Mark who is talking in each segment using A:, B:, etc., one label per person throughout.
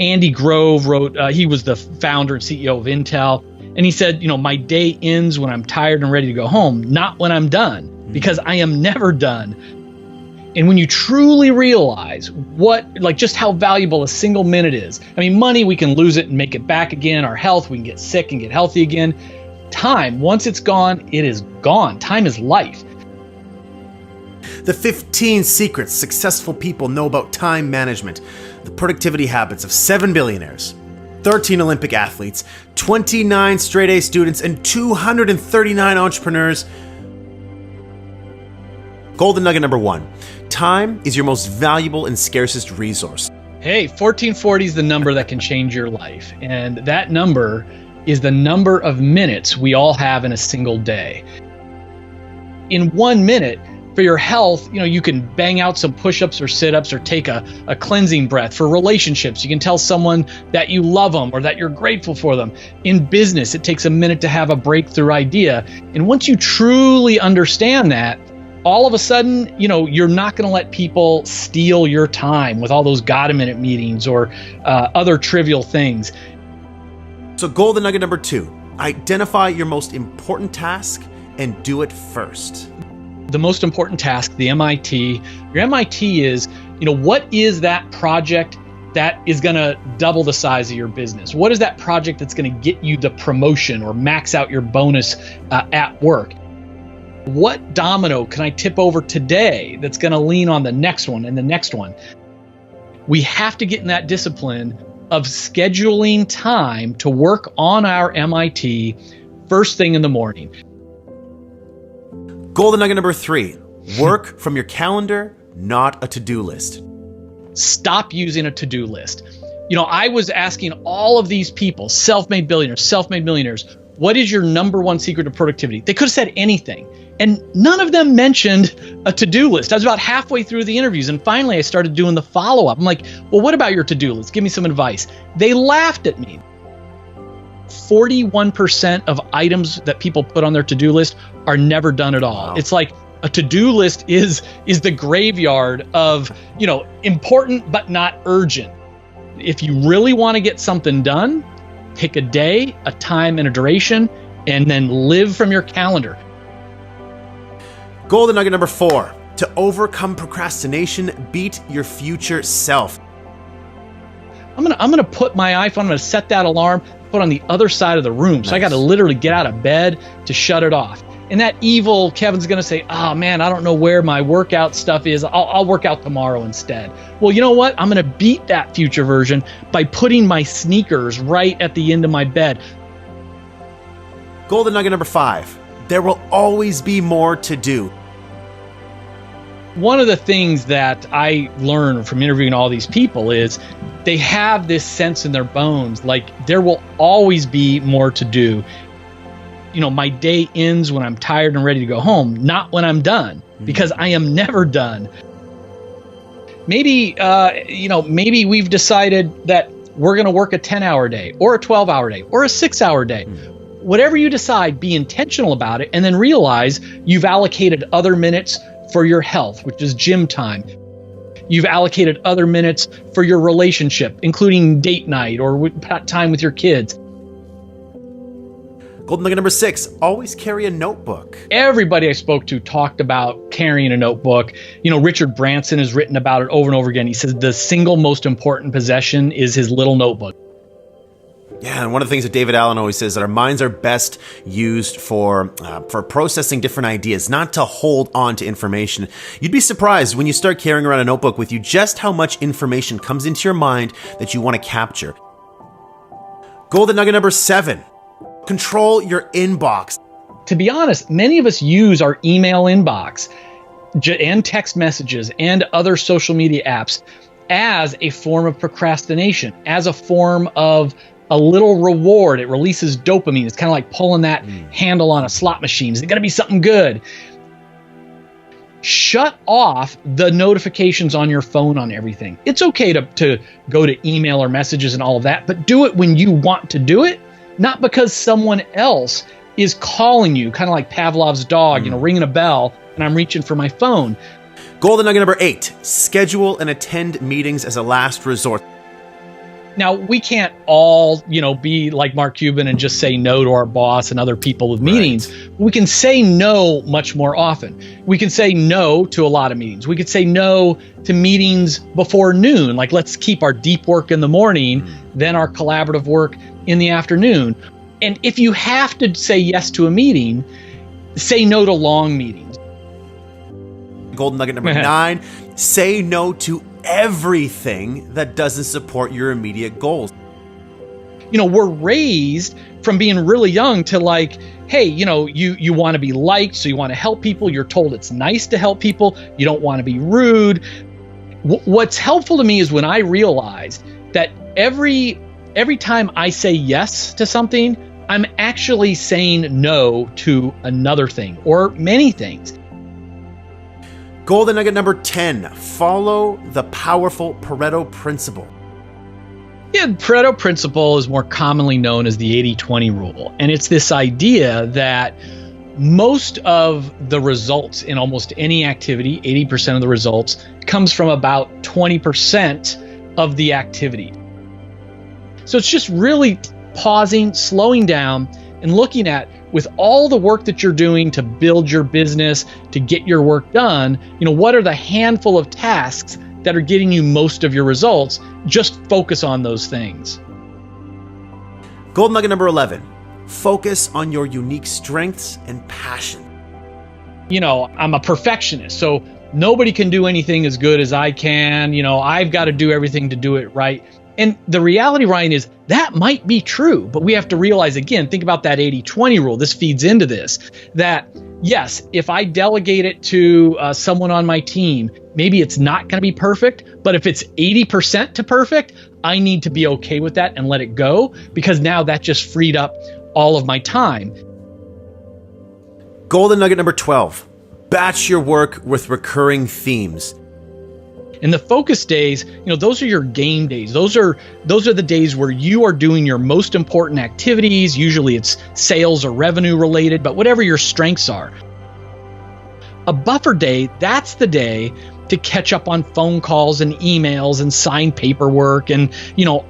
A: Andy Grove wrote, he was the founder and CEO of Intel. And he said, my day ends when I'm tired and ready to go home, not when I'm done, because I am never done. And when you truly realize just how valuable a single minute is, money, we can lose it and make it back again. Our health, we can get sick and get healthy again. Time, once it's gone, it is gone. Time is life.
B: The 15 secrets successful people know about time management. The productivity habits of 7 billionaires, 13 Olympic athletes, 29 straight-A students, and 239 entrepreneurs. Golden nugget number 1. Time is your most valuable and scarcest resource.
A: Hey, 1440 is the number that can change your life. And that number is the number of minutes we all have in a single day. In 1 minute, for your health, you can bang out some push-ups or sit-ups or take a cleansing breath. For relationships, you can tell someone that you love them or that you're grateful for them. In business, it takes a minute to have a breakthrough idea. And once you truly understand that, all of a sudden, you're not going to let people steal your time with all those got-a-minute meetings or other trivial things.
B: So golden nugget number 2, identify your most important task and do it first.
A: The most important task, the MIT. Your MIT is, what is that project that is going to double the size of your business? What is that project that's going to get you the promotion or max out your bonus at work? What domino can I tip over today that's going to lean on the next one and the next one? We have to get in that discipline of scheduling time to work on our MIT first thing in the morning.
B: Golden nugget number 3, work from your calendar, not a to-do list.
A: Stop using a to-do list. I was asking all of these people, self-made billionaires, self-made millionaires, what is your number 1 secret to productivity? They could have said anything. And none of them mentioned a to-do list. I was about halfway through the interviews, and finally I started doing the follow-up. I'm like, well, what about your to-do list? Give me some advice. They laughed at me. 41% of items that people put on their to-do list are never done at all. Wow. It's like a to-do list is the graveyard of, important but not urgent. If you really want to get something done, pick a day, a time, and a duration, and then live from your calendar.
B: Golden nugget number 4, to overcome procrastination, beat your future self.
A: I'm gonna put my iPhone, I'm gonna set that alarm, put on the other side of the room. So I got to literally get out of bed to shut it off. And that evil Kevin's going to say, oh man, I don't know where my workout stuff is. I'll work out tomorrow instead. Well, you know what? I'm going to beat that future version by putting my sneakers right at the end of my bed.
B: Golden nugget number 5, there will always be more to do.
A: One of the things that I learned from interviewing all these people is they have this sense in their bones, like there will always be more to do. My day ends when I'm tired and ready to go home, not when I'm done, because I am never done. Maybe, maybe we've decided that we're going to work a 10-hour day or a 12-hour day or a 6-hour day. Whatever you decide, be intentional about it, and then realize you've allocated other minutes for your health, which is gym time. You've allocated other minutes for your relationship, including date night or time with your kids.
B: Golden nugget number 6, always carry a notebook.
A: Everybody I spoke to talked about carrying a notebook. Richard Branson has written about it over and over again. He says the single most important possession is his little notebook.
B: Yeah, and one of the things that David Allen always says that our minds are best used for processing different ideas, not to hold on to information. You'd be surprised when you start carrying around a notebook with you just how much information comes into your mind that you want to capture. Golden nugget number 7, control your inbox.
A: To be honest, many of us use our email inbox and text messages and other social media apps as a form of procrastination, as a form of a little reward. It releases dopamine. It's kind of like pulling that handle on a slot machine. Is it going to be something good? Shut off the notifications on your phone on everything. It's okay to go to email or messages and all of that, but do it when you want to do it, not because someone else is calling you, kind of like Pavlov's dog, ringing a bell, and I'm reaching for my phone.
B: Golden nugget number 8, schedule and attend meetings as a last resort.
A: Now, we can't all, be like Mark Cuban and just say no to our boss and other people with meetings. Right. We can say no much more often. We can say no to a lot of meetings. We could say no to meetings before noon. Like, let's keep our deep work in the morning, then our collaborative work in the afternoon. And if you have to say yes to a meeting, say no to long meetings.
B: Golden nugget number 9, say no to everything that doesn't support your immediate goals.
A: We're raised from being really young to like, hey, you want to be liked, so you want to help people. You're told it's nice to help people. You don't want to be rude. What's helpful to me is when I realized that every time I say yes to something, I'm actually saying no to another thing or many things.
B: Golden nugget number 10, follow the powerful Pareto principle.
A: Yeah, Pareto principle is more commonly known as the 80-20 rule. And it's this idea that most of the results in almost any activity, 80% of the results, comes from about 20% of the activity. So it's just really pausing, slowing down, and looking at, with all the work that you're doing to build your business, to get your work done, what are the handful of tasks that are getting you most of your results? Just focus on those things.
B: Golden nugget number 11, focus on your unique strengths and passion.
A: I'm a perfectionist, so nobody can do anything as good as I can. I've got to do everything to do it right. And the reality, Ryan, is that might be true, but we have to realize, again, think about that 80-20 rule. This feeds into this, that yes, if I delegate it to someone on my team, maybe it's not going to be perfect, but if it's 80% to perfect, I need to be okay with that and let it go, because now that just freed up all of my time.
B: Golden nugget number 12, batch your work with recurring themes.
A: And the focus days, those are your game days. Those are the days where you are doing your most important activities. Usually it's sales or revenue related, but whatever your strengths are. A buffer day, that's the day to catch up on phone calls and emails and sign paperwork and,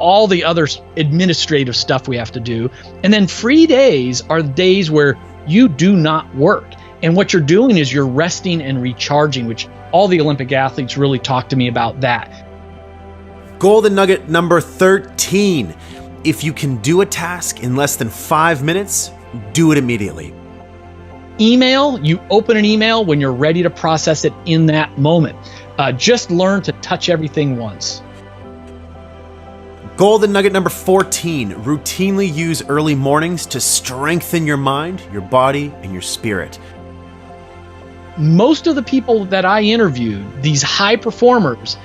A: all the other administrative stuff we have to do. And then free days are the days where you do not work. And what you're doing is you're resting and recharging, which all the Olympic athletes really talk to me about that.
B: Golden nugget number 13. If you can do a task in less than 5 minutes, do it immediately.
A: Email, you open an email when you're ready to process it in that moment. Just learn to touch everything once.
B: Golden nugget number 14. Routinely use early mornings to strengthen your mind, your body, and your spirit.
A: Most of the people that I interviewed, these high performers,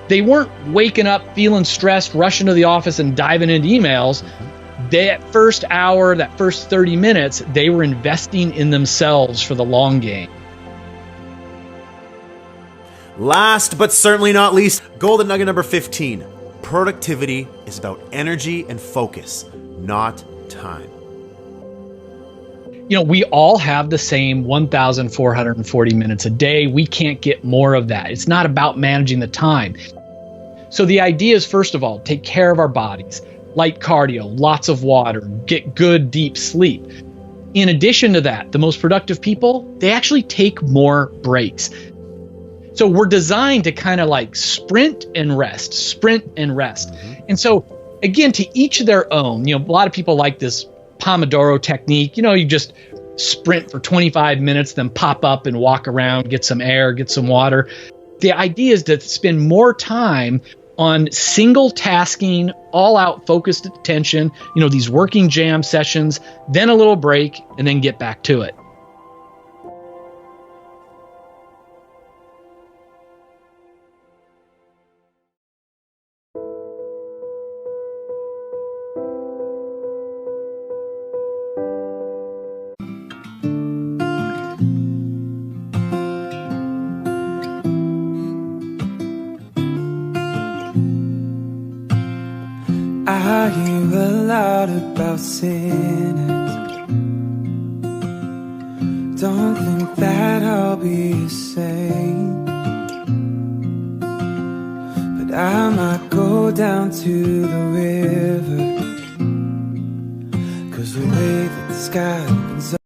A: they weren't waking up feeling stressed, rushing to the office and diving into emails. That first hour, that first 30 minutes, they were investing in themselves for the long game.
B: Last but certainly not least, golden nugget number 15. Productivity is about energy and focus, not time.
A: We all have the same 1,440 minutes a day. We can't get more of that. It's not about managing the time. So the idea is, first of all, take care of our bodies, light cardio, lots of water, get good deep sleep. In addition to that, the most productive people, they actually take more breaks. So we're designed to kind of like sprint and rest. And so again, to each their own. A lot of people like this Pomodoro technique. You just sprint for 25 minutes, then pop up and walk around, get some air, get some water. The idea is to spend more time on single tasking, all out focused attention, these working jam sessions, then a little break, and then get back to it.
C: I hear a lot about sinners. Don't think that I'll be the same, but I might go down to the river, 'cause the way that the sky opens up